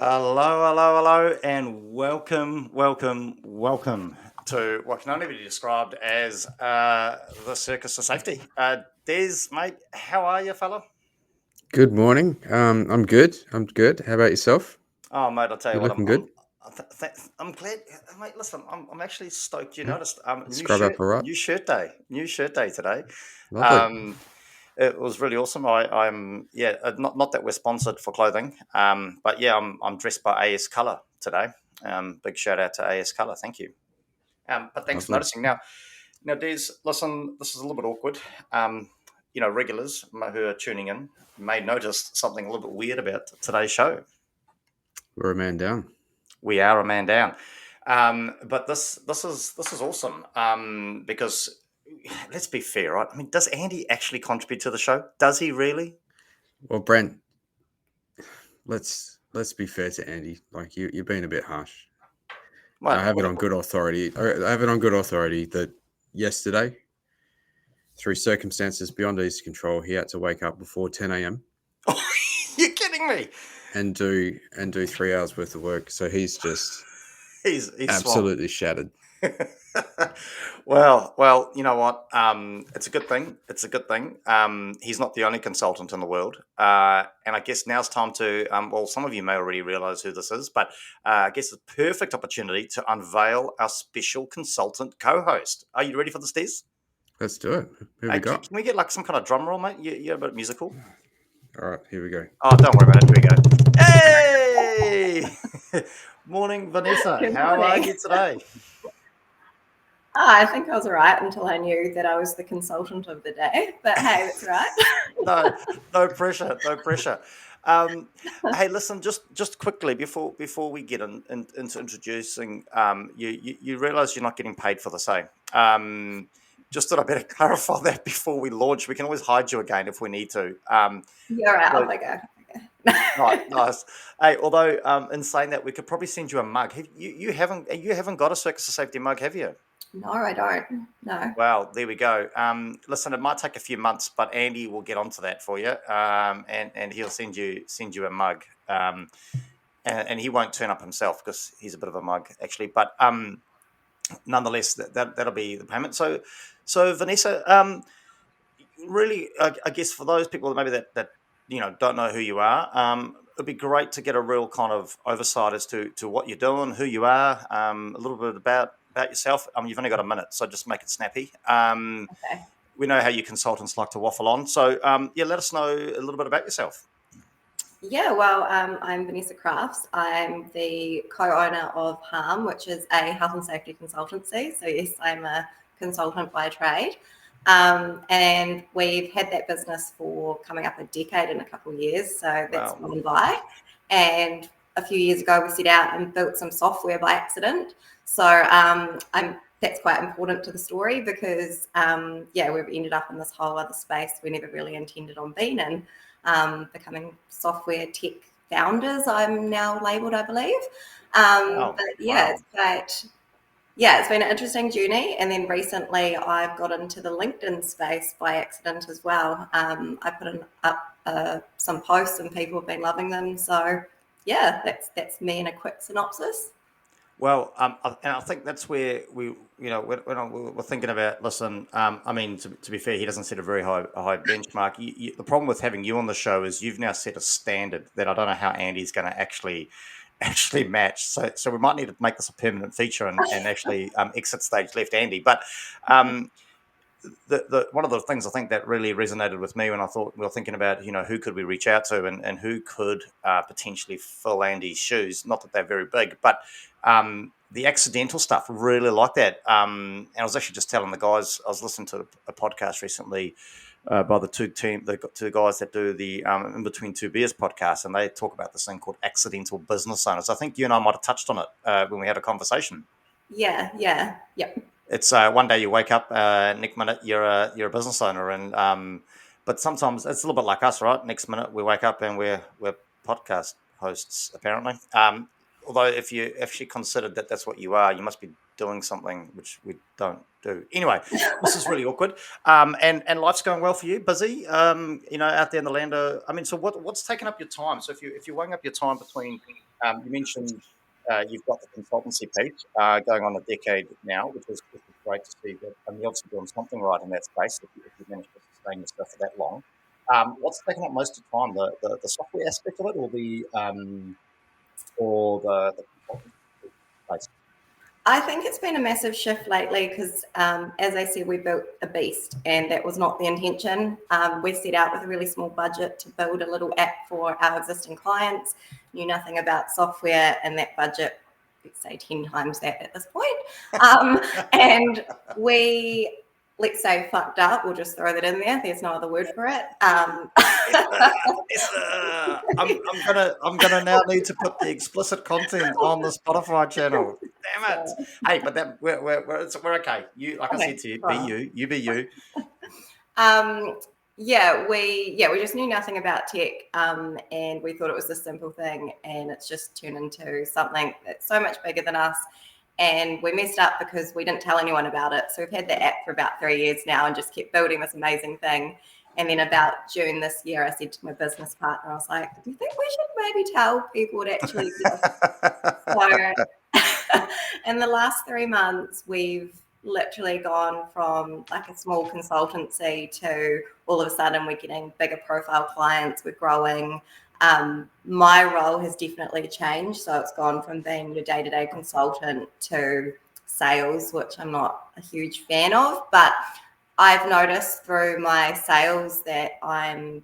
Hello, and welcome to what can only be described as the Circus of Safety. Des, mate, how are you, fella? Good morning. I'm good. I'm good. How about yourself? Oh, mate, I'll tell you You're what, looking good. I'm glad, mate. Listen, I'm actually stoked. You Yeah. noticed, Scrub up all right. new shirt day today. Lovely. Um, it was really awesome. I'm yeah, not that we're sponsored for clothing, but yeah, I'm dressed by AS Color today. Big shout out to AS Color, thank you. But thanks for Lovely. noticing. Now, Des, listen, this is a little bit awkward. Regulars who are tuning in may notice something a little bit weird about today's show. We're a man down. We are a man down, but this is awesome because let's be fair, right? I mean, does Andy actually contribute to the show? Does he really? Well, Brent, let's be fair to Andy. Like you're being a bit harsh. I What? have it on good authority. I have it on good authority that yesterday, through circumstances beyond his control, he had to wake up before 10 a.m. You're kidding me? and do 3 hours worth of work. So he's just He's swamped. absolutely shattered. Well, you know what? It's a good thing. It's a good thing. He's not the only consultant in the world, and I guess now's time to. Well, some of you may already realise who this is, but I guess it's a perfect opportunity to unveil our special consultant co-host. Are you ready for this, Des? Let's do it. Who Hey, we can, got? can we get like some kind of drum roll, mate? You're a bit musical. All right, here we go. Oh, don't worry about it. Here we go. Hey, morning, Vanessa. Good How are morning. you today? I think I was all right until I knew that I was the consultant of the day. But hey, that's right. No pressure, no pressure. Um, hey, listen, just quickly before we get into introducing you realize you're not getting paid for this, eh? Just thought I better clarify that before we launch. We can always hide you again if we need to. You're right. So, Off I go. right, nice. Hey, although in saying that, we could probably send you a mug. You haven't got a Circus of Safety mug, have you? No, I don't. No. Well, there we go. Listen, it might take a few months, but Andy will get onto that for you, and he'll send you a mug, and he won't turn up himself because he's a bit of a mug actually. But nonetheless, that'll be the payment. So Vanessa, really, I guess for those people maybe that don't know who you are, it'd be great to get a real kind of oversight as to what you're doing, who you are, a little bit about yourself. You've only got a minute, so just make it snappy. Okay. We know how you consultants like to waffle on, so yeah, let us know a little bit about yourself. Yeah, well, I'm Vanessa Crafts. I'm the co-owner of Harm, which is a health and safety consultancy. So yes, I'm a consultant by trade. And we've had that business for coming up a decade and a couple of years. So that's Wow. gone by. And a few years ago, we set out and built some software by accident. So that's quite important to the story because, we've ended up in this whole other space we never really intended on being in. Becoming software tech founders, I'm now labelled, I believe. Wow. But yeah, Wow. it's been an interesting journey. And then recently I've got into the LinkedIn space by accident as well. I put up some posts and people have been loving them. So yeah, that's me in a quick synopsis. Well, and I think that's where we're thinking about. Listen, I mean, to be fair, he doesn't set a very high benchmark. The problem with having you on the show is you've now set a standard that I don't know how Andy's going to actually match. So we might need to make this a permanent feature and actually exit stage left, Andy. But the one of the things I think that really resonated with me when I thought we were thinking about who could we reach out to and who could potentially fill Andy's shoes. Not that they're very big, but the accidental stuff, really like that. And I was actually just telling the guys, I was listening to a podcast recently by the two guys that do the In Between Two Beers podcast, and they talk about this thing called accidental business owners. I think you and I might have touched on it when we had a conversation. Yep. It's one day you wake up, next minute you're a business owner, and but sometimes it's a little bit like us, right? Next minute we wake up and we're podcast hosts, apparently. Although if you actually considered that that's what you are, you must be doing something which we don't do. Anyway, this is really awkward. And life's going well for you, busy. Out there in the land. I mean, so what's taking up your time? So if you're weighing up your time between You mentioned you've got the consultancy piece going on a decade now, which is great to see. That, and you're obviously doing something right in that space if you manage to sustain yourself for that long. What's taking up most of the time, the software aspect of it, or the consultancy space? I think it's been a massive shift lately because, as I said, we built a beast and that was not the intention. We set out with a really small budget to build a little app for our existing clients, knew nothing about software, and that budget, let's say 10 times that at this point. And we, let's say, fucked up. We'll just throw that in there. There's no other word for it. I'm gonna now need to put the explicit content on the Spotify channel. Damn it! Hey, but that we're okay. You, like I said to you, be you. You be you. We just knew nothing about tech, and we thought it was a simple thing, and it's just turned into something that's so much bigger than us. And we messed up because we didn't tell anyone about it. So we've had the app for about 3 years now and just kept building this amazing thing. And then about June this year, I said to my business partner, I was like, do you think we should maybe tell people what actually So in the last 3 months, we've literally gone from like a small consultancy to all of a sudden we're getting bigger profile clients, we're growing. My role has definitely changed. So it's gone from being your day-to-day consultant to sales, which I'm not a huge fan of, but I've noticed through my sales that I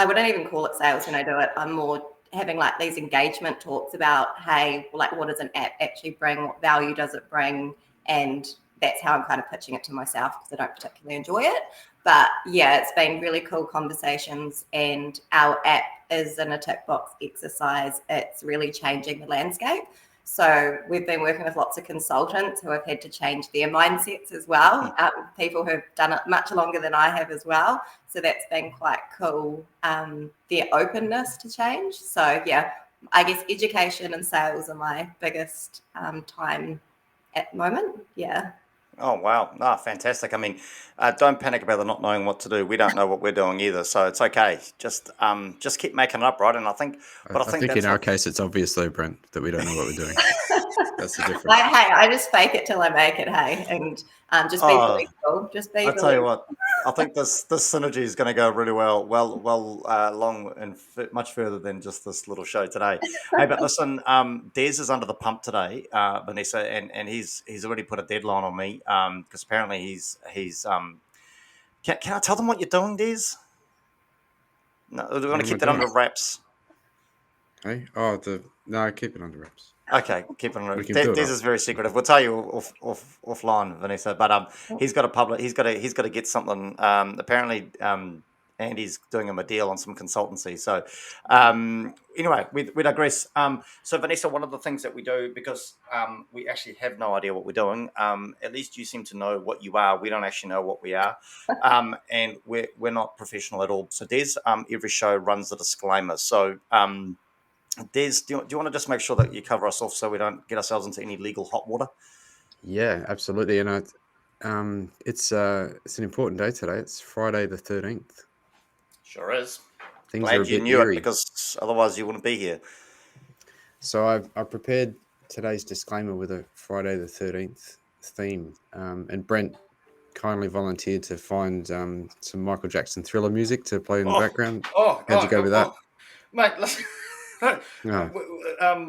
wouldn't even call it sales when I do it. I'm more having like these engagement talks about, hey, like what does an app actually bring? What value does it bring? And that's how I'm kind of pitching it to myself because I don't particularly enjoy it. But yeah, it's been really cool conversations, and our app isn't a tick box exercise. It's really changing the landscape. So we've been working with lots of consultants who have had to change their mindsets as well. People who've done it much longer than I have as well. So that's been quite cool, their openness to change. So yeah, I guess education and sales are my biggest time at the moment. Yeah. Oh wow! No, fantastic. I mean, don't panic about the not knowing what to do. We don't know what we're doing either, so it's okay. Just keep making it up, right? And I think in our case, it's obvious though, Brent, that we don't know what we're doing. That's the difference. I just fake it till I make it. Hey, and just be believable. Just be. I tell you what, I think this synergy is going to go really well, long and much further than just this little show today. Hey, but listen, Des is under the pump today, Vanessa, and he's already put a deadline on me because apparently he's Can I tell them what you're doing, Des? No, we want to keep that under wraps. Hey, no, keep it under wraps. Okay, keep it under wraps. Des is very secretive. We'll tell you offline, Vanessa. But he's got to get something. Apparently, Andy's doing him a deal on some consultancy. So anyway, we digress. So Vanessa, one of the things that we do, because we actually have no idea what we're doing, at least you seem to know what you are. We don't actually know what we are, and we're not professional at all. So Des, every show runs a disclaimer. So Des, do you want to just make sure that you cover us off so we don't get ourselves into any legal hot water? Yeah, absolutely. And it's an important day today. It's Friday the 13th. Sure is. Things Glad are a you bit knew eerie. it, because otherwise you wouldn't be here. So I prepared today's disclaimer with a Friday the 13th theme, and Brent kindly volunteered to find some Michael Jackson Thriller music to play in the background. How'd you go with that? Mate, listen.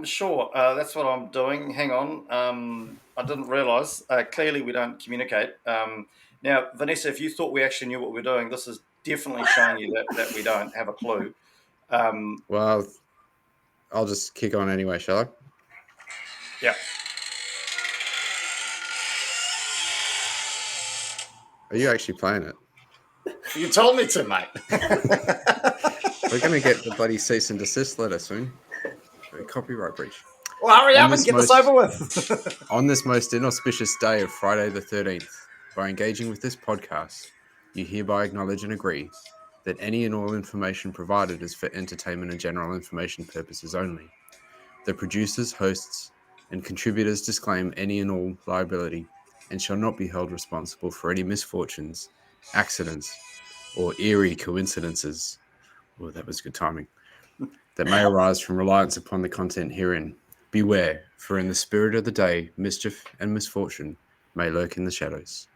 Sure, that's what I'm doing. Hang on. I didn't realise. Clearly, we don't communicate. Now, Vanessa, if you thought we actually knew what we're doing, this is definitely showing you that we don't have a clue. Well, I'll just kick on anyway, shall I? Yeah. Are you actually playing it? You told me to, mate. We're going to get the bloody cease and desist letter soon. Copyright breach. Well, hurry up and get this over with. On this most inauspicious day of Friday the 13th, by engaging with this podcast, you hereby acknowledge and agree that any and all information provided is for entertainment and general information purposes only. The producers, hosts, and contributors disclaim any and all liability and shall not be held responsible for any misfortunes, accidents, or eerie coincidences. Oh, that was good timing. that may arise from reliance upon the content herein. Beware, for in the spirit of the day, mischief and misfortune may lurk in the shadows.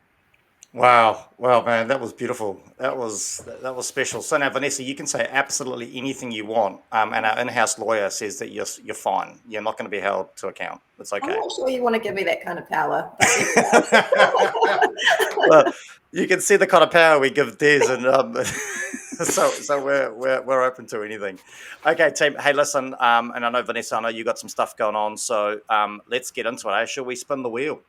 Wow, man, that was beautiful. That was special. So now, Vanessa, you can say absolutely anything you want, and our in-house lawyer says that you're fine. You're not going to be held to account. It's I'm okay. not sure you want to give me that kind of power. Well, you can see the kind of power we give Des, and so we're open to anything. Okay, team. Hey, listen, and I know Vanessa, I know you got some stuff going on, so let's get into it. Eh? Shall we spin the wheel?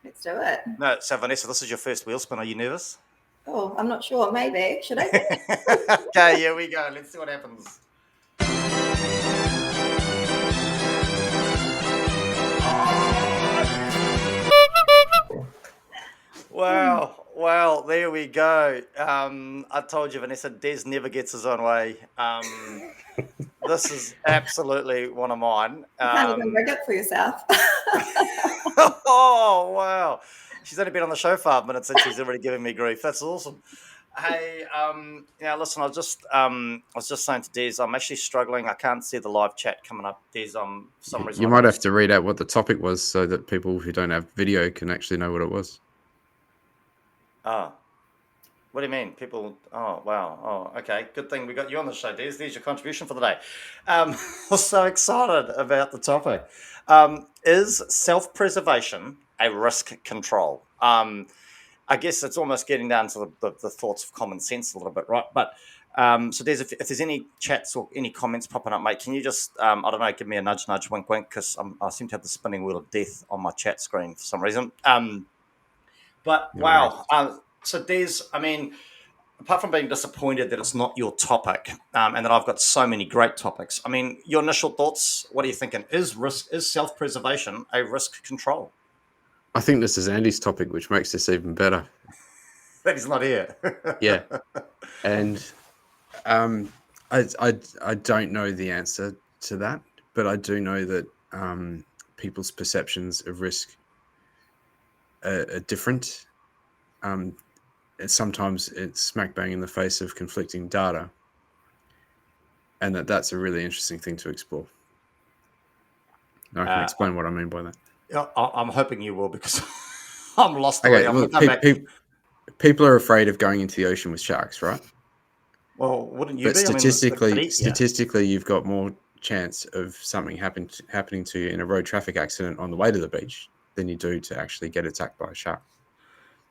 Let's do it. No, so Vanessa, this is your first wheel spin. Are you nervous? Oh, I'm not sure. Maybe. Should I? Okay, here we go. Let's see what happens. Wow, there we go. I told you, Vanessa, Des never gets his own way. This is absolutely one of mine. You can't even rig it for yourself. Oh, wow. She's only been on the show 5 minutes and she's already giving me grief. That's awesome. Hey, listen, I was just saying to Des, I'm actually struggling. I can't see the live chat coming up. Des, for some reason. You might have to read out what the topic was so that people who don't have video can actually know what it was. Oh, what do you mean? People, oh, wow. Oh, okay. Good thing we got you on the show, Des. There's your contribution for the day. I'm so excited about the topic. Is self-preservation a risk control? I guess it's almost getting down to the thoughts of common sense a little bit, right? But so Des, if there's any chats or any comments popping up, mate, can you just, I don't know, give me a nudge, wink, because I seem to have the spinning wheel of death on my chat screen for some reason. But wow. So Des, I mean, apart from being disappointed that it's not your topic, and that I've got so many great topics, I mean, your initial thoughts, what are you thinking? Is self-preservation a risk control? I think this is Andy's topic, which makes this even better. That he's not here. Yeah. And I don't know the answer to that, but I do know that people's perceptions of risk are different. Sometimes it's smack bang in the face of conflicting data, and that's a really interesting thing to explore. I can explain what I mean by that. I'm hoping you will, because I'm lost. Okay, well, people are afraid of going into the ocean with sharks, right? Well, wouldn't you be? But statistically, you've got more chance of something happening to you in a road traffic accident on the way to the beach than you do to actually get attacked by a shark.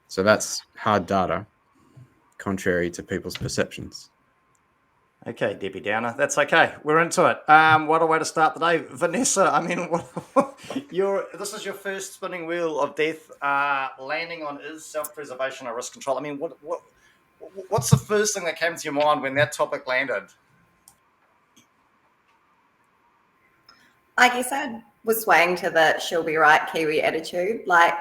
So that's hard data, contrary to people's perceptions. Okay, Debbie Downer. That's okay. We're into it. What a way to start the day. Vanessa, I mean, this is your first spinning wheel of death, landing on is self-preservation or risk control. I mean, what's the first thing that came to your mind when that topic landed? I guess I was swaying to the she'll be right Kiwi attitude. Like,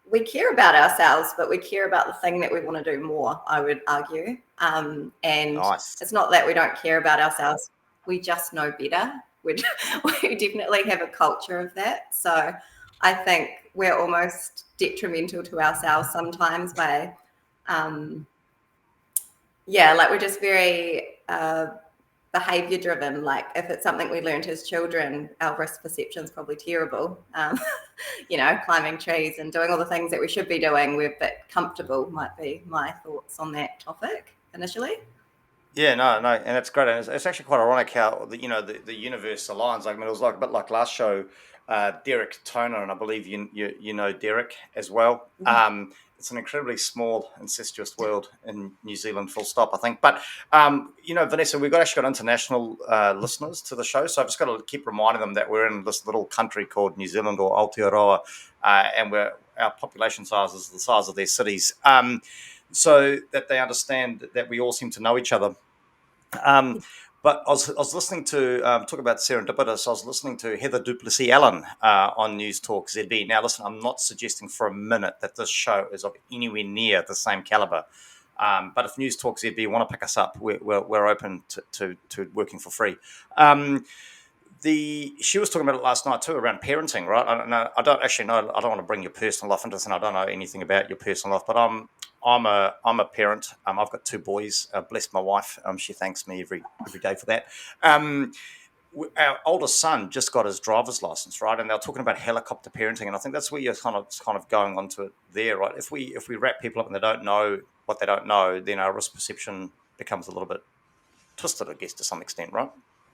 we care about ourselves, but we care about the thing that we want to do more, I would argue. And nice. It's not that we don't care about ourselves. We just know better. We definitely have a culture of that. So I think we're almost detrimental to ourselves sometimes by, we're just very behavior driven. Like, if it's something we learned as children, our risk perception is probably terrible. Climbing trees and doing all the things that we should be doing, we're a bit comfortable, might be my thoughts on that topic initially. Yeah, no, and it's great. And it's actually quite ironic how the universe aligns. Like, I mean, it was like a bit like last show, Derek Toner, and I believe you know Derek as well. Mm-hmm. It's an incredibly small, incestuous world in New Zealand, full stop, I think. But, Vanessa, we've actually got international listeners to the show, so I've just got to keep reminding them that we're in this little country called New Zealand, or Aotearoa, and our population size is the size of their cities, so that they understand that we all seem to know each other. But I was listening to, talk about serendipitous, I was listening to Heather Duplessis Allen on News Talk ZB. Now, listen, I'm not suggesting for a minute that this show is of anywhere near the same caliber. But if News Talk ZB want to pick us up, we're open to working for free. She was talking about it last night too around parenting, right? I don't know. I don't actually know. I don't want to bring your personal life into this, and I don't know anything about your personal life. But I'm a parent. I've got 2 boys. Bless my wife. She thanks me every day for that. Our oldest son just got his driver's license, right? And they're talking about helicopter parenting, and I think that's where you're kind of going onto it there, right? If we wrap people up and they don't know what they don't know, then our risk perception becomes a little bit twisted, I guess, to some extent, right?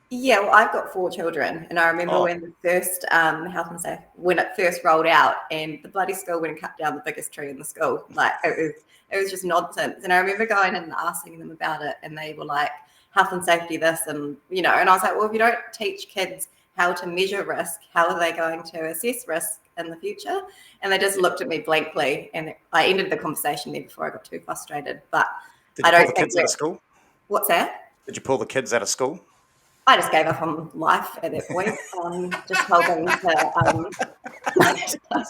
Yeah, well, I've got 4 children, and I remember when the first health and safety, when it first rolled out, and the bloody school went and cut down the biggest tree in the school. Like it was just nonsense. And I remember going and asking them about it, and they were like, "Health and safety, this," and and I was like, "Well, if you don't teach kids how to measure risk, how are they going to assess risk in the future?" And they just looked at me blankly, and I ended the conversation there before I got too frustrated. But Did you pull the kids out of school? What's that? Did you pull the kids out of school? I just gave up on life at that point. Just told them to.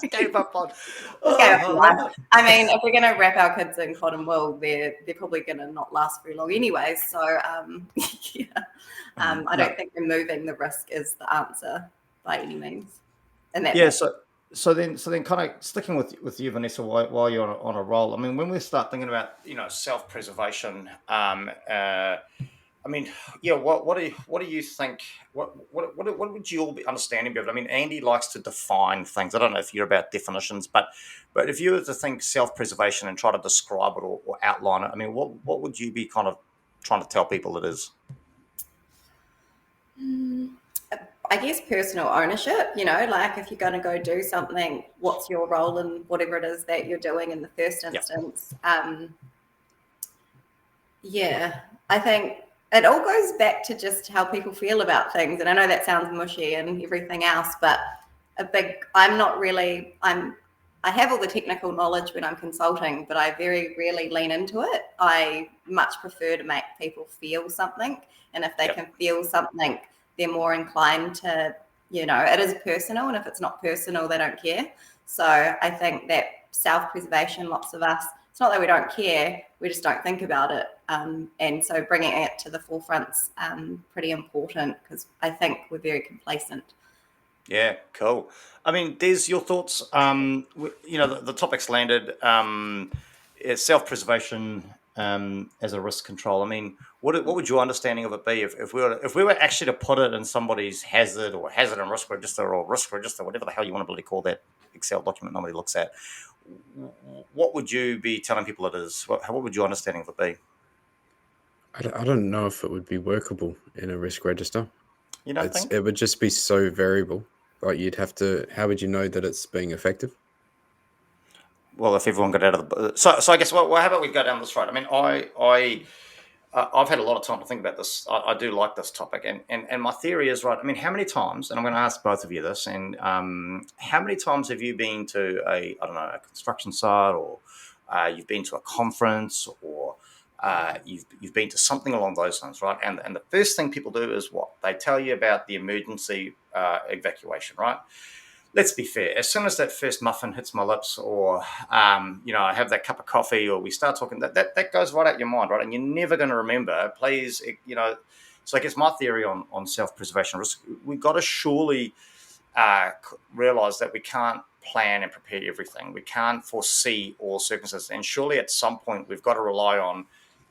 Gave up on. Gave up on life. I mean, if we're going to wrap our kids in cotton wool, they're probably going to not last very long anyway. So, yeah, I don't think removing the risk is the answer by any means. And that So then, kind of sticking with you, Vanessa, while you're on a roll. I mean, when we start thinking about self-preservation, I mean, yeah. What do you think? What would you all be understanding of it? I mean, Andy likes to define things. I don't know if you're about definitions, but if you were to think self-preservation and try to describe it or outline it, I mean, what would you be kind of trying to tell people it is? I guess personal ownership. Like if you're going to go do something, what's your role in whatever it is that you're doing in the first instance? Yeah, I think it all goes back to just how people feel about things. And I know that sounds mushy and everything else, but I have all the technical knowledge when I'm consulting, but I very rarely lean into it. I much prefer to make people feel something. And if they can feel something, they're more inclined to, it is personal. And if it's not personal, they don't care. So I think that self-preservation, lots of us, it's not that we don't care, we just don't think about it. And so bringing it to the forefront's pretty important because I think we're very complacent. Yeah, cool. I mean, Des, your thoughts? The topic's landed. Self-preservation as a risk control. I mean, what would your understanding of it be if we were actually to put it in somebody's hazard and risk register or risk register, whatever the hell you want to really call that Excel document nobody looks at? What would you be telling people it is? What would your understanding of it be? I don't know if it would be workable in a risk register. You don't think? It would just be so variable. Like you'd have to. How would you know that it's being effective? Well, if everyone got out of the so I guess how about we go down this road? I mean, I've had a lot of time to think about this. I do like this topic, and my theory is right. I mean, how many times? And I'm going to ask both of you this. And how many times have you been to a construction site, or you've been to a conference, or you've been to something along those lines, right? And the first thing people do is what they tell you about the emergency evacuation, right? Let's be fair. As soon as that first muffin hits my lips, or I have that cup of coffee, or we start talking, that goes right out your mind, right? And you're never going to remember. Please, So I guess my theory on self-preservation risk, we've got to surely realize that we can't plan and prepare everything. We can't foresee all circumstances, and surely at some point we've got to rely on.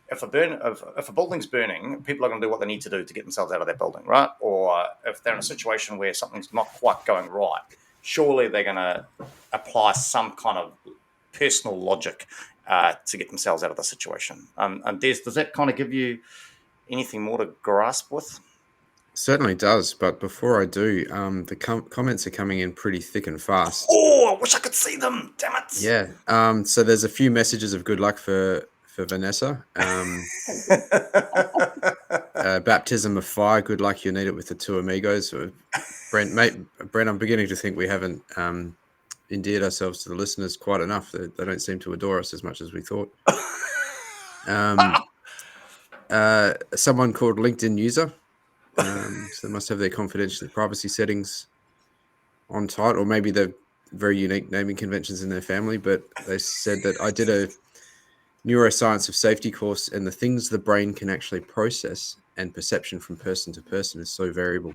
If a building's burning, people are going to do what they need to do to get themselves out of that building, right? Or if they're in a situation where something's not quite going right, surely they're going to apply some kind of personal logic to get themselves out of the situation. And Des, does that kind of give you anything more to grasp with? Certainly does. But before I do, the comments are coming in pretty thick and fast. Oh, I wish I could see them. Damn it. Yeah. So there's a few messages of good luck for Vanessa. Baptism of fire. Good luck. You need it with the 2 amigos. Brent, I'm beginning to think we haven't endeared ourselves to the listeners quite enough. They don't seem to adore us as much as we thought. Someone called LinkedIn user. So they must have their confidential privacy settings on tight, or maybe they're very unique naming conventions in their family. But they said that I did a neuroscience of safety course, and the things the brain can actually process and perception from person to person is so variable.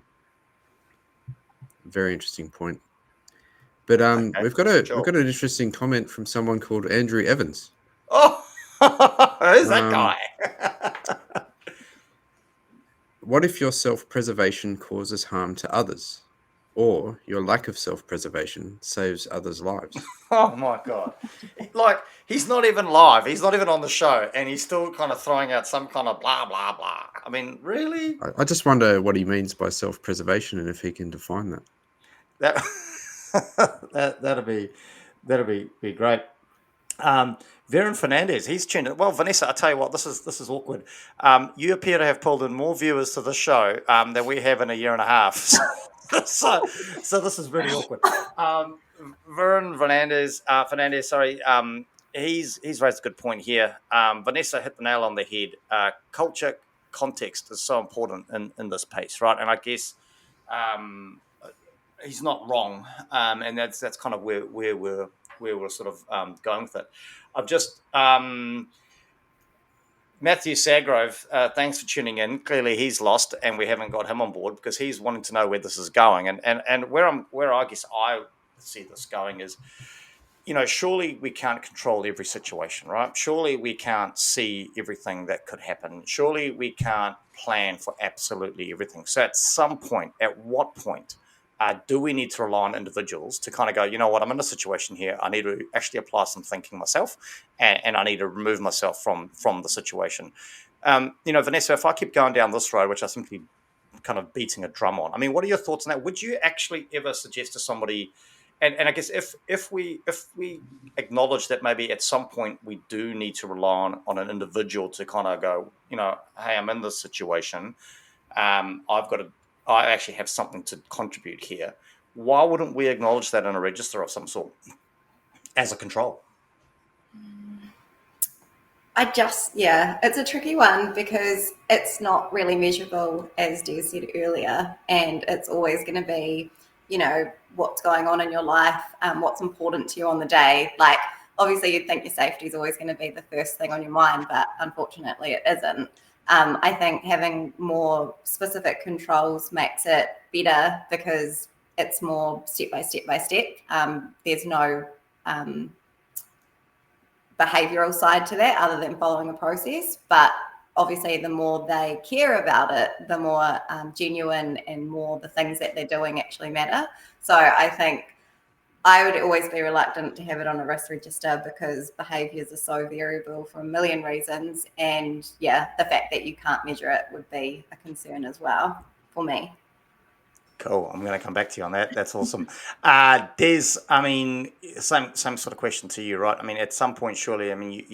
Very interesting point. But we've got an interesting comment from someone called Andrew Evans. Oh, who's that guy? What if your self-preservation causes harm to others, or your lack of self-preservation saves others' lives? Oh my God. Like, he's not even live. He's not even on the show. And he's still kind of throwing out some kind of blah, blah, blah. I mean, really? I just wonder what he means by self-preservation and if he can define that. That'd be great. Veron Fernandez, he's tuned in. Well, Vanessa, I tell you what, this is awkward. You appear to have pulled in more viewers to the show than we have in a year and a half. So this is really awkward. Veron Fernandez, he's raised a good point here. Vanessa hit the nail on the head. Culture context is so important in this piece, right? And I guess he's not wrong, and that's kind of where we're sort of going with it. I've just Matthew Sagrove, thanks for tuning in. Clearly he's lost and we haven't got him on board because he's wanting to know where this is going. And where I guess I see this going is, surely we can't control every situation, right? Surely we can't see everything that could happen. Surely we can't plan for absolutely everything. So at what point do we need to rely on individuals to kind of go, you know what, I'm in a situation here. I need to actually apply some thinking myself, and I need to remove myself from the situation. Vanessa, if I keep going down this road, which I seem to be kind of beating a drum on, I mean, what are your thoughts on that? Would you actually ever suggest to somebody, and I guess if we acknowledge that maybe at some point we do need to rely on an individual to kind of go, hey, I'm in this situation. I actually have something to contribute here. Why wouldn't we acknowledge that in a register of some sort as a control? It's a tricky one because it's not really measurable, as Des said earlier, and it's always going to be, what's going on in your life, what's important to you on the day. Like, obviously you'd think your safety is always going to be the first thing on your mind, but unfortunately it isn't. I think having more specific controls makes it better because it's more step by step by step. There's no behavioural side to that other than following a process. But obviously the more they care about it, the more genuine and more the things that they're doing actually matter. So I think I would always be reluctant to have it on a risk register because behaviours are so variable for a million reasons. And the fact that you can't measure it would be a concern as well for me. Cool. I'm going to come back to you on that. That's awesome. Des, I mean, same sort of question to you, right? I mean, at some point, surely, I mean,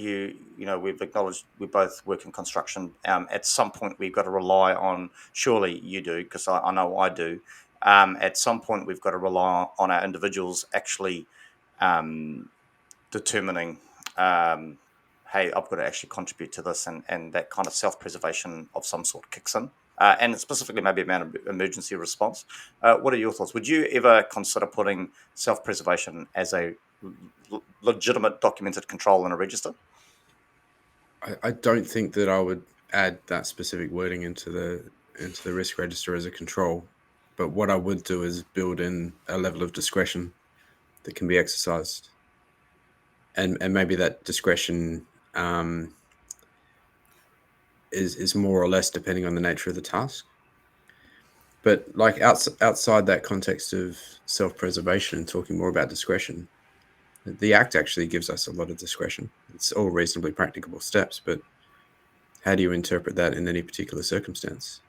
we've acknowledged we both work in construction. At some point, we've got to rely on, surely you do, because I know I do. At some point, we've got to rely on our individuals actually determining, hey, I've got to actually contribute to this, and that kind of self-preservation of some sort kicks in. And specifically maybe about emergency response. What are your thoughts? Would you ever consider putting self-preservation as a legitimate documented control in a register? I don't think that I would add that specific wording into the risk register as a control. But what I would do is build in a level of discretion that can be exercised. And maybe that discretion is more or less depending on the nature of the task. But like outside that context of self-preservation and talking more about discretion, the Act actually gives us a lot of discretion. It's all reasonably practicable steps, but how do you interpret that in any particular circumstance?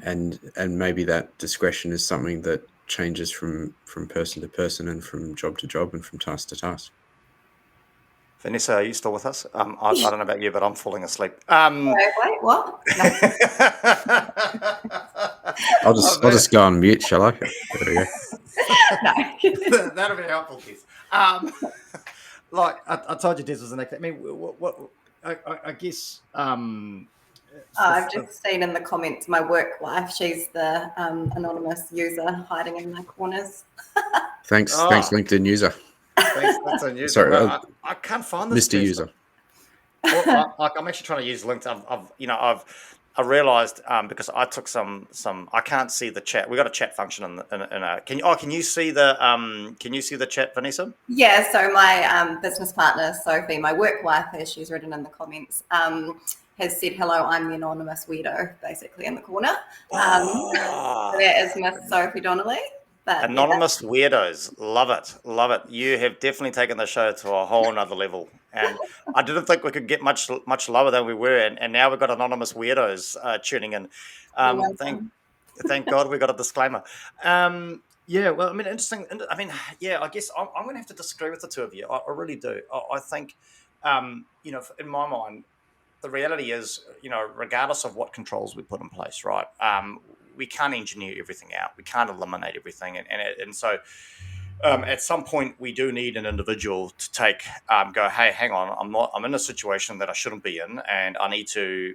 And maybe that discretion is something that changes from person to person and from job to job and from task to task. Vanessa, are you still with us? I don't know about you, but I'm falling asleep. Wait, what? No. I'll just go on mute, shall I? There we go. No. That'll be helpful, Des. Like I told you, Des was the next. I mean, what I guess. I've just seen in the comments my work wife. She's the anonymous user hiding in the corners. Thanks, LinkedIn user. Thanks, LinkedIn user. Sorry, I can't find this. Mr. User. Well, I'm actually trying to use LinkedIn. I realised because I took some. I can't see the chat. We got a chat function in a. Can you see the chat, Vanessa? Yeah. So my business partner Sophie, my work wife, as she's written in the comments, has said, "Hello, I'm the anonymous weirdo," basically in the corner. So that is Miss Sophie Donnelly. But Anonymous weirdos, love it. You have definitely taken the show to a whole nother level, and I didn't think we could get much lower than we were, and now we've got anonymous weirdos tuning in. Thank God we got a disclaimer. Yeah, well, I mean, interesting. I mean, yeah, I guess I'm going to have to disagree with the two of you. I really do. I think, in my mind, the reality is, regardless of what controls we put in place, right? We can't engineer everything out. We can't eliminate everything, and so at some point we do need an individual to go, hey, hang on, I'm in a situation that I shouldn't be in, and I need to,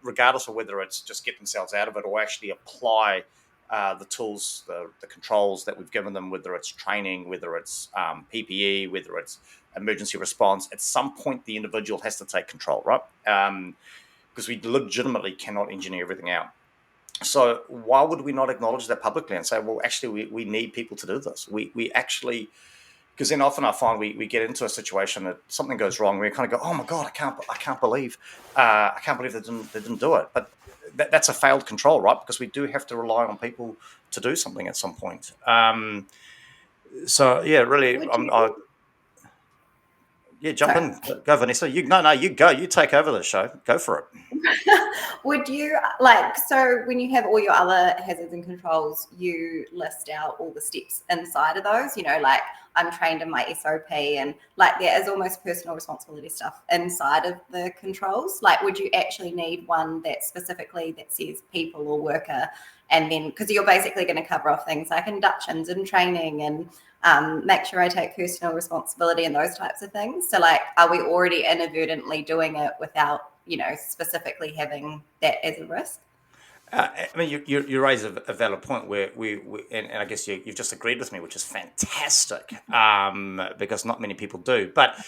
regardless of whether it's just get themselves out of it or actually apply the tools, the controls that we've given them, whether it's training, whether it's PPE, whether it's emergency response. At some point, the individual has to take control, right? Because we legitimately cannot engineer everything out. So why would we not acknowledge that publicly and say, well, actually, we need people to do this. We actually, because then often I find we get into a situation that something goes wrong. We kind of go, oh my God, I can't believe they didn't do it. But that's a failed control, right? Because we do have to rely on people to do something at some point. So yeah, really, jump in, go Vanessa. You go. You take over the show. Go for it. Would you so when you have all your other hazards and controls, you list out all the steps inside of those, like I'm trained in my SOP, and there is almost personal responsibility stuff inside of the controls. Would you actually need one that specifically that says people or worker, and then because you're basically going to cover off things like inductions and training and make sure I take personal responsibility and those types of things. So are we already inadvertently doing it without specifically having that as a risk? I mean, you raise a valid point where and I guess you've just agreed with me, which is fantastic, because not many people do. But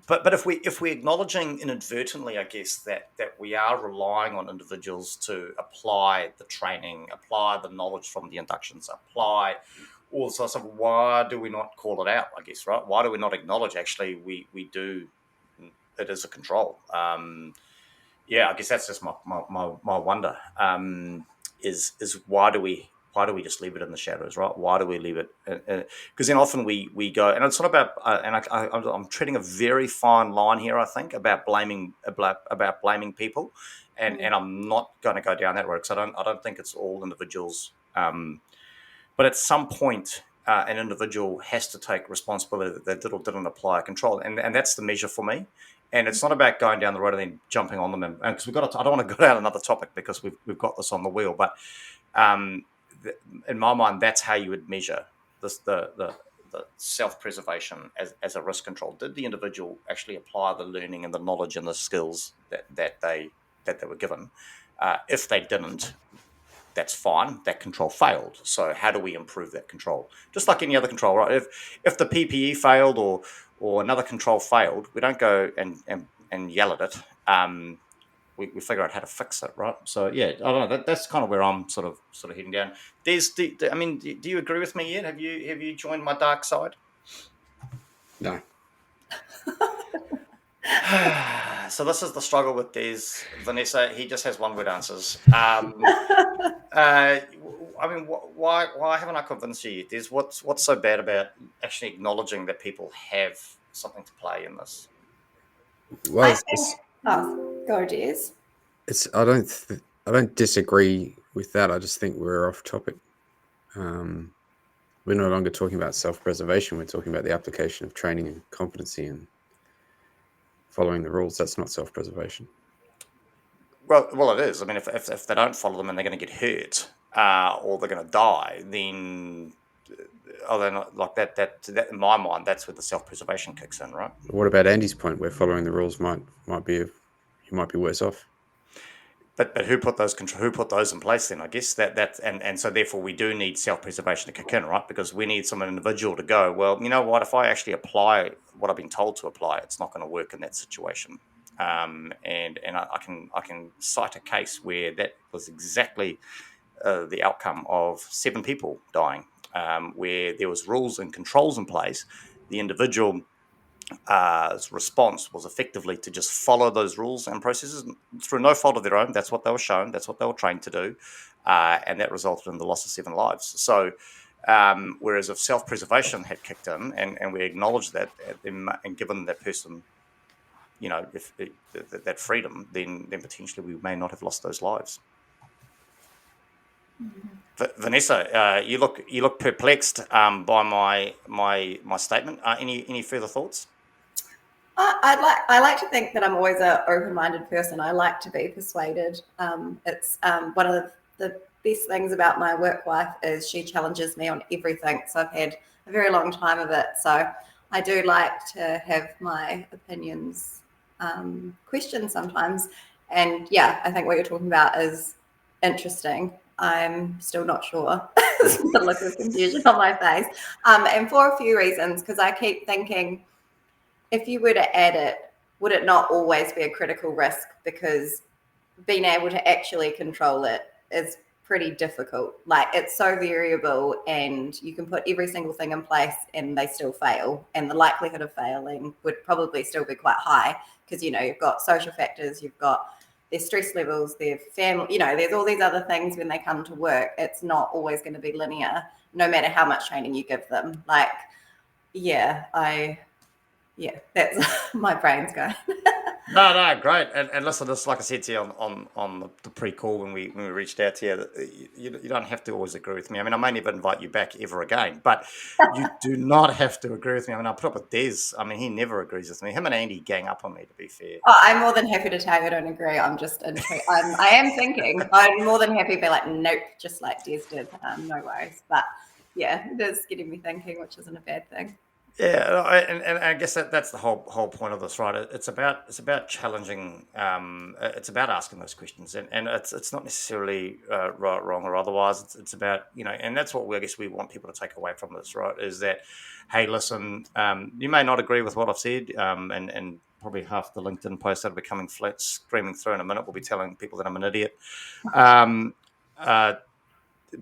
if we're acknowledging inadvertently, I guess that we are relying on individuals to apply the training, apply the knowledge from the inductions, apply all sorts of. Why do we not call it out? I guess, right? Why do we not acknowledge actually we do it as a control? Yeah, I guess that's just my wonder. Is why do we just leave it in the shadows, right? Why do we leave it? Because then often we go, and it's not about. I'm treading a very fine line here. I think about blaming people, and I'm not going to go down that road because I don't think it's all individuals. But at some point, an individual has to take responsibility that they did or didn't apply a control, and that's the measure for me. And it's not about going down the road and then jumping on them, and because I don't want to go down another topic because we've got this on the wheel. But in my mind, that's how you would measure this the self-preservation as a risk control. Did the individual actually apply the learning and the knowledge and the skills that they were given? If they didn't, that's fine. That control failed. So how do we improve that control? Just like any other control, right? If the PPE failed or another control failed, we don't go and yell at it. We figure out how to fix it, right? So yeah, I don't know. That's kind of where I'm sort of heading down. Do you agree with me, Ian? Have you joined my dark side? No. So this is the struggle with Des. Vanessa, he just has one word answers. I mean, why haven't I convinced you? Des, what's so bad about actually acknowledging that people have something to play in this? Well, go, Des. I don't disagree with that. I just think we're off topic. We're no longer talking about self-preservation. We're talking about the application of training and competency and following the rules. That's not self-preservation. Well, it is. I mean, if they don't follow them and they're going to get hurt or they're going to die, then they're not like that. That in my mind, that's where the self-preservation kicks in, right? What about Andy's point, where following the rules might be you might be worse off? But who put those in place then? I guess and so therefore we do need self-preservation to kick in, right? Because we need some individual to go, well, you know what? If I actually apply what I've been told to apply, it's not going to work in that situation. and I can cite a case where that was exactly the outcome of 7 people dying, where there was rules and controls in place. The individual response was effectively to just follow those rules and processes through no fault of their own. That's what they were shown. That's what they were trained to do, and that resulted in the loss of 7 lives. So, whereas if self-preservation had kicked in and we acknowledged that and given that person, if that freedom, then potentially we may not have lost those lives. Vanessa, you look perplexed by my statement. Any further thoughts? I like to think that I'm always an open-minded person. I like to be persuaded. It's one of the best things about my work wife is she challenges me on everything. So I've had a very long time of it. So I do like to have my opinions questioned sometimes. And yeah, I think what you're talking about is interesting. I'm still not sure. The look of confusion on my face. And for a few reasons, because I keep thinking, if you were to add it, would it not always be a critical risk? Because being able to actually control it is pretty difficult. Like, it's so variable, and you can put every single thing in place and they still fail. And the likelihood of failing would probably still be quite high because, you've got social factors, you've got their stress levels, their family, there's all these other things when they come to work. It's not always going to be linear, no matter how much training you give them. Like, that's my brain's going. No, great. And listen, just like I said to you on the pre-call when we reached out to you, you don't have to always agree with me. I mean, I may never invite you back ever again, but you do not have to agree with me. I mean, I put up with Des. I mean, he never agrees with me. Him and Andy gang up on me, to be fair. Oh, I'm more than happy to tell you I don't agree. I'm just intrigued. I am thinking. I'm more than happy to be like, nope, just like Des did. No worries. But yeah, it is getting me thinking, which isn't a bad thing. Yeah, and I guess that's the whole point of this, right? It's about challenging. It's about asking those questions, and it's not necessarily right, wrong, or otherwise. It's about and that's what I guess we want people to take away from this, right? Is that, hey, listen, you may not agree with what I've said, and probably half the LinkedIn posts that will be coming flat, screaming through in a minute will be telling people that I'm an idiot,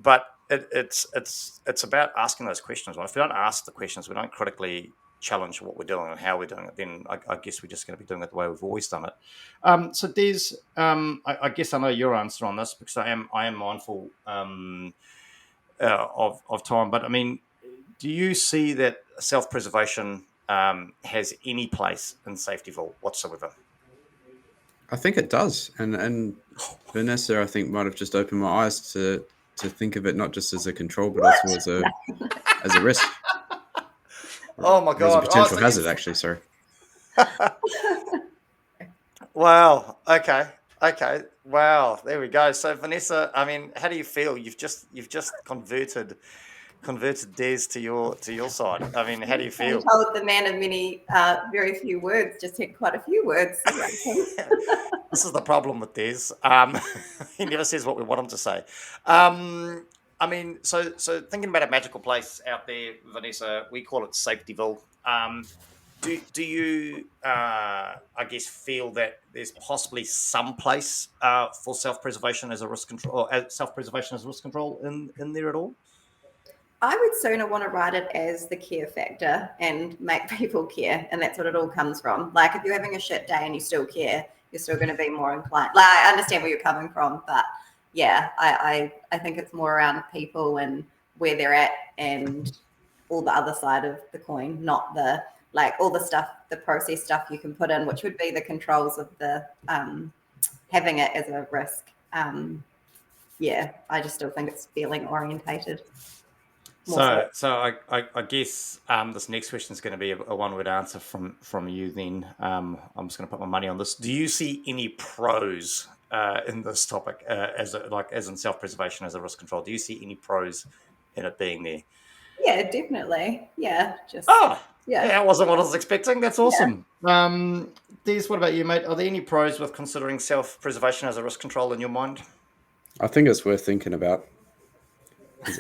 but. It's about asking those questions. Well, if we don't ask the questions, we don't critically challenge what we're doing and how we're doing it, then I guess we're just going to be doing it the way we've always done it. So Des, I guess I know your answer on this because I am mindful of time. But I mean, do you see that self-preservation has any place in Safetyville whatsoever? I think it does, and Vanessa, I think, might have just opened my eyes to think of it not just as a control, but also as a risk. Oh my God! As a potential hazard, actually. Sorry. Wow. Okay. Wow. There we go. So Vanessa, I mean, how do you feel? You've just converted Des to your side. I mean, how do you feel? I told the man of many, very few words. Just had quite a few words. This is the problem with Des. He never says what we want him to say. I mean, so thinking about a magical place out there, Vanessa, we call it Safetyville. Do you, I guess, feel that there's possibly some place for self-preservation as a risk control, or self-preservation as risk control in there at all? I would sooner want to write it as the care factor and make people care, and that's what it all comes from. Like, if you're having a shit day and you still care, you're still going to be more inclined. Like, I understand where you're coming from, but yeah, I think it's more around people and where they're at and all the other side of the coin, not the all the stuff, the process stuff you can put in, which would be the controls of the having it as a risk. Yeah, I just still think it's feeling orientated. So I guess this next question is going to be a one-word answer from you. Then I'm just going to put my money on this. Do you see any pros in this topic as in self-preservation as a risk control? Do you see any pros in it being there? Yeah, definitely. Yeah, yeah, that wasn't what I was expecting. That's awesome. Yeah. Des, what about you, mate? Are there any pros with considering self-preservation as a risk control in your mind? I think it's worth thinking about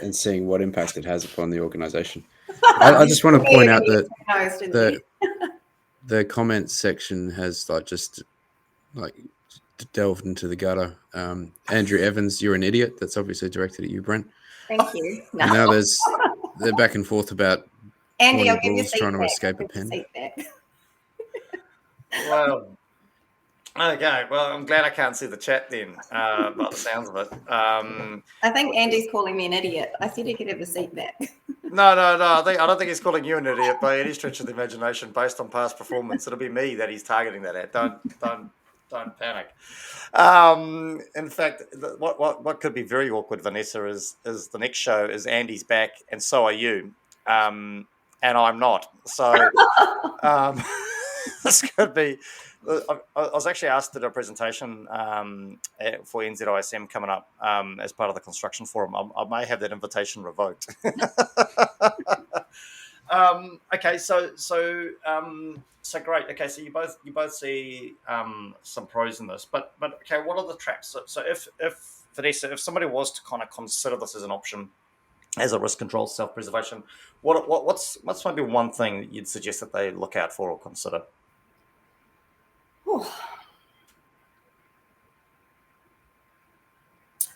and seeing what impact it has upon the organisation. I just want to point out that the comments section has just like delved into the gutter. Andrew Evans, you're an idiot. That's obviously directed at you, Brent. Thank you. No. And now they're back and forth about Andy, horny I'll give you bulls trying to escape a pen. Well, okay. Well, I'm glad I can't see the chat then, by the sounds of it. I think Andy's calling me an idiot. I said he could have a seat back. No. I don't think he's calling you an idiot by any stretch of the imagination based on past performance. It'll be me that he's targeting that at. Don't panic. In fact, what could be very awkward, Vanessa, is the next show is Andy's back and so are you, and I'm not. So this could be. I was actually asked to do a presentation for NZISM coming up as part of the construction forum. I may have that invitation revoked. Okay, so great. Okay, so you both see some pros in this, but okay, what are the traps? So if Vanessa, if somebody was to kind of consider this as an option, as a risk control self-preservation, what's maybe one thing that you'd suggest that they look out for or consider?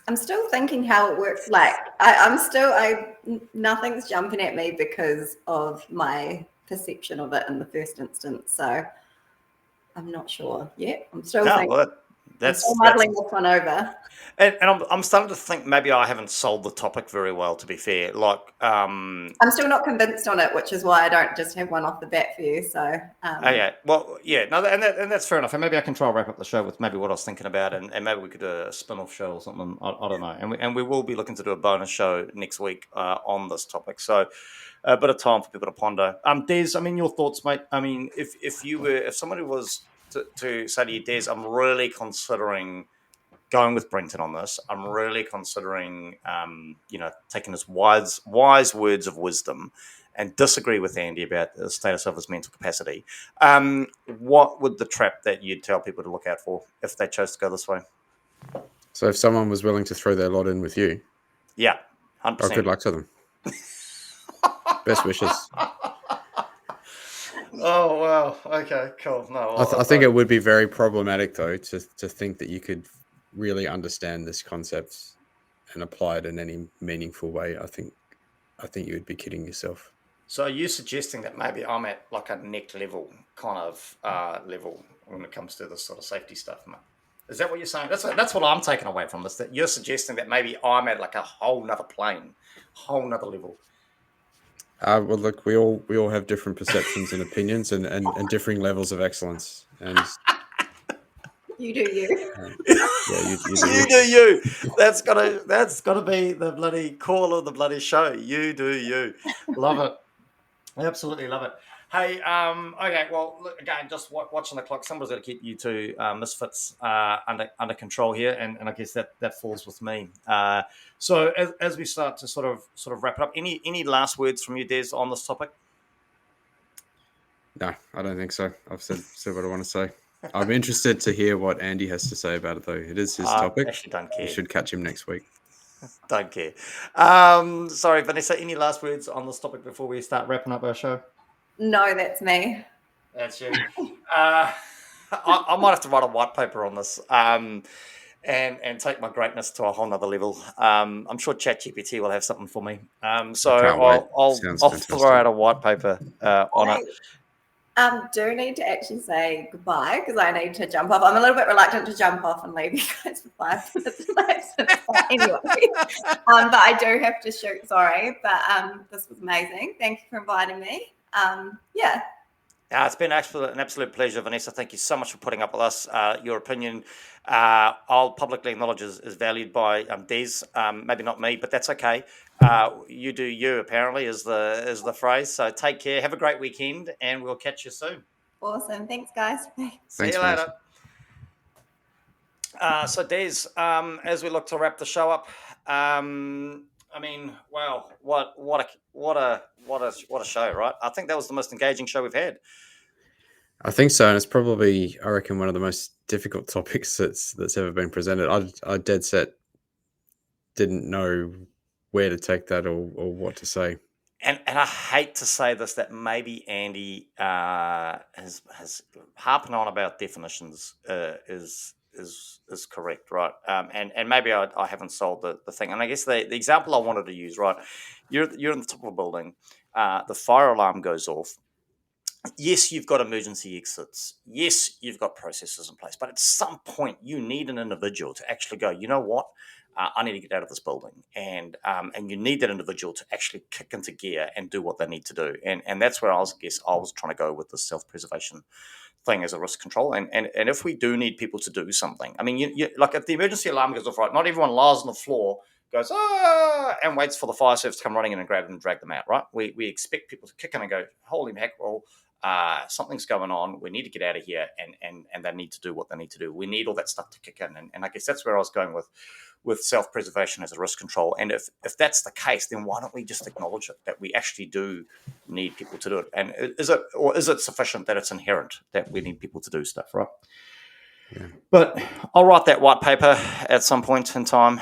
I'm still thinking how it works. Like nothing's jumping at me because of my perception of it in the first instance. So I'm not sure yet. I'm still muddling this one over. And I'm starting to think maybe I haven't sold the topic very well, to be fair. Like, I'm still not convinced on it, which is why I don't just have one off the bat for you. So, okay, well, yeah, no, and that's fair enough. And maybe I can try and wrap up the show with maybe what I was thinking about, and maybe we could do a spin-off show or something. I don't know. And we will be looking to do a bonus show next week on this topic. So, a bit of time for people to ponder. Des, I mean, your thoughts, mate. I mean, if somebody was to say to you, Des, I'm really considering going with Brenton on this. I'm really considering, taking his wise words of wisdom and disagree with Andy about the status of his mental capacity. What would the trap that you'd tell people to look out for if they chose to go this way? So if someone was willing to throw their lot in with you, yeah, 100%. Good luck to them. Best wishes. Oh, wow. Okay, cool. No, I think it would be very problematic, though, to think that you could really understand this concept and apply it in any meaningful way. I think you would be kidding yourself. So are you suggesting that maybe I'm at like a neck level kind of level when it comes to this sort of safety stuff, mate? Is that what you're saying? That's what I'm taking away from this, that you're suggesting that maybe I'm at like a whole nother plane, whole nother level. Well, look, we all have different perceptions and opinions and differing levels of excellence. And you do you. Yeah, you do you. That's gotta be the bloody call of the bloody show. You do you. Love it. Absolutely love it. Hey, okay, well, look, again, just watching the clock. Somebody's got to keep you two misfits under control here, and I guess that falls with me. So as we start to sort of wrap it up, any last words from you, Des, on this topic? No, I don't think so. I've said what I want to say. I'm interested to hear what Andy has to say about it, though. It is his topic. Actually, don't care. You should catch him next week. Don't care. Sorry, Vanessa, any last words on this topic before we start wrapping up our show? No, that's me. That's you. I might have to write a white paper on this and take my greatness to a whole nother level. I'm sure ChatGPT will have something for me. So I'll throw out a white paper on it. Do need to actually say goodbye because I need to jump off. I'm a little bit reluctant to jump off and leave you guys for 5 minutes. Anyway, but I do have to shoot. Sorry, but this was amazing. Thank you for inviting me. Yeah. It's been an absolute pleasure, Vanessa. Thank you so much for putting up with us. Your opinion, I'll publicly acknowledge is valued by Des. Maybe not me, but that's okay. You do you, apparently, is the phrase. So take care. Have a great weekend, and we'll catch you soon. Awesome. Thanks, guys. See you later. So Des, as we look to wrap the show up, I mean, wow, what a show, right? I think that was the most engaging show we've had. I think so, and it's probably, I reckon, one of the most difficult topics that's ever been presented. I dead set didn't know where to take that or what to say. and I hate to say this, that maybe Andy has harping on about definitions is correct, right? And maybe I haven't sold the thing. And I guess the example I wanted to use, right? You're in the top of a building, the fire alarm goes off. Yes, you've got emergency exits. Yes, you've got processes in place. But at some point, you need an individual to actually go, you know what? I need to get out of this building. And you need that individual to actually kick into gear and do what they need to do. And that's where I was trying to go with the self-preservation thing as a risk control. And if we do need people to do something, I mean, you like if the emergency alarm goes off, right, not everyone lies on the floor, goes, and waits for the fire service to come running in and grab them and drag them out, right? We expect people to kick in and go, holy mackerel, something's going on. We need to get out of here, and they need to do what they need to do. We need all that stuff to kick in, and I guess that's where I was going with self-preservation as a risk control. And if that's the case, then why don't we just acknowledge it, that we actually do need people to do it? And is it sufficient that it's inherent that we need people to do stuff, right? Yeah. But I'll write that white paper at some point in time,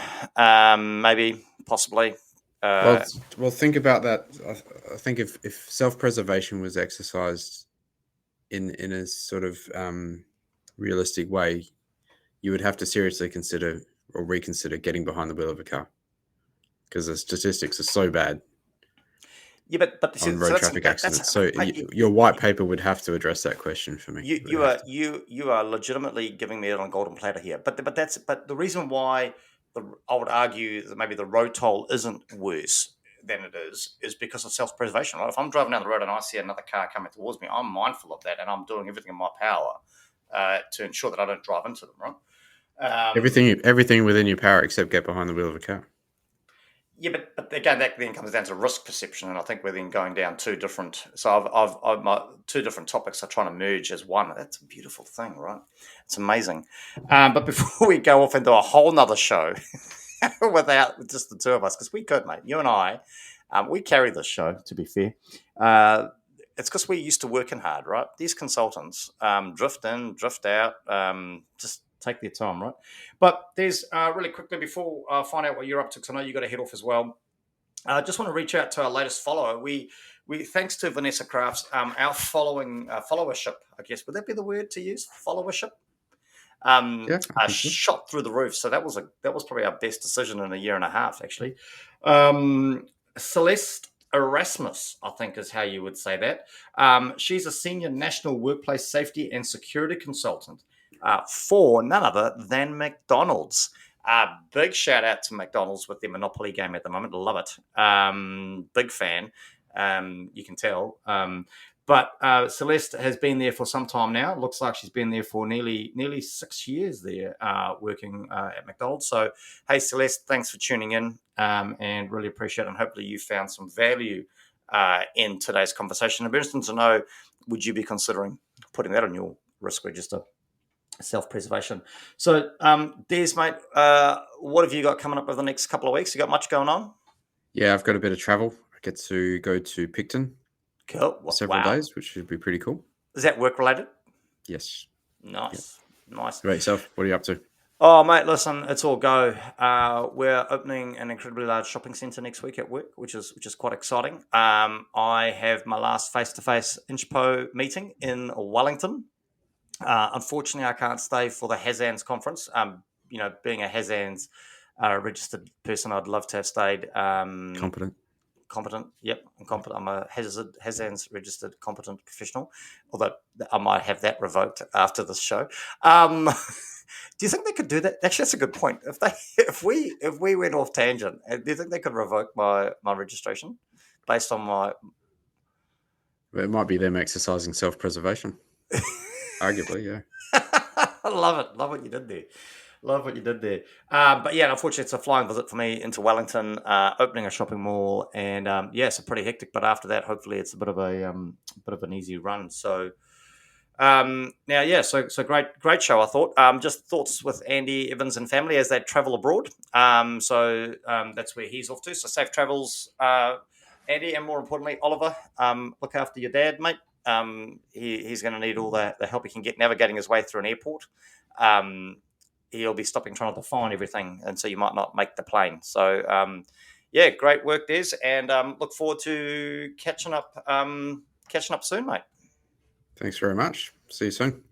maybe, possibly. Well, think about that. I think if self-preservation was exercised in a sort of realistic way, you would have to seriously consider or reconsider getting behind the wheel of a car, because the statistics are so bad. Yeah, but on road traffic accidents. So your white paper would have to address that question for me. You are legitimately giving me it on a golden platter here. But the reason why I would argue that maybe the road toll isn't worse than it is because of self-preservation. Right? If I'm driving down the road and I see another car coming towards me, I'm mindful of that and I'm doing everything in my power to ensure that I don't drive into them. Right? Everything within your power except get behind the wheel of a car. Yeah, but again, that then comes down to risk perception, and I think we're then going down two different. So I've my two different topics are trying to merge as one. That's a beautiful thing, right? It's amazing. But before we go off into a whole nother show without just the two of us, because we could, mate, you and I, we carry this show. To be fair, it's because we're used to working hard, right? These consultants drift in, drift out, just take their time, right? But there's really quickly before I find out what you're up to, because I know you got to head off as well. I just want to reach out to our latest follower. We thanks to Vanessa Crafts, our followership, I guess, would that be the word to use? Followership, shot through the roof. So that was probably our best decision in a year and a half, actually. Celeste Erasmus, I think is how you would say that. She's a senior national workplace safety and security consultant for none other than McDonald's. Big shout out to McDonald's with their Monopoly game at the moment. Love it. Big fan. You can tell. But Celeste has been there for some time now. Looks like she's been there for nearly 6 years there, working at McDonald's. So, hey, Celeste, thanks for tuning in and really appreciate it. And hopefully you found some value in today's conversation. I'd be interested to know, would you be considering putting that on your risk register? Self-preservation. So, Des, mate, what have you got coming up over the next couple of weeks? You got much going on? Yeah, I've got a bit of travel. I get to go to Picton for several days, which should be pretty cool. Is that work-related? Yes. Nice. Yep. Nice. About yourself, what are you up to? Oh, mate, listen, it's all go. We're opening an incredibly large shopping centre next week at work, which is quite exciting. I have my last face-to-face InchPo meeting in Wellington. Unfortunately, I can't stay for the HAZANS conference. Being a HAZANS registered person, I'd love to have stayed. Competent. Yep, I'm competent. I'm a HAZANS registered competent professional. Although I might have that revoked after this show. Do you think they could do that? Actually, that's a good point. If we went off tangent, do you think they could revoke my registration based on my? It might be them exercising self-preservation. Arguably, yeah. I love it. Love what you did there. But yeah, unfortunately, it's a flying visit for me into Wellington, opening a shopping mall, and so pretty hectic. But after that, hopefully, it's a bit of an easy run. So so great show. I thought. Just thoughts with Andy Evans and family as they travel abroad. So that's where he's off to. So safe travels, Andy, and more importantly, Oliver. Look after your dad, mate. He's going to need all the help he can get navigating his way through an airport. He'll be stopping trying to define everything, and so you might not make the plane. So yeah, great work, Des, and look forward to catching up soon, mate. Thanks very much. See you soon.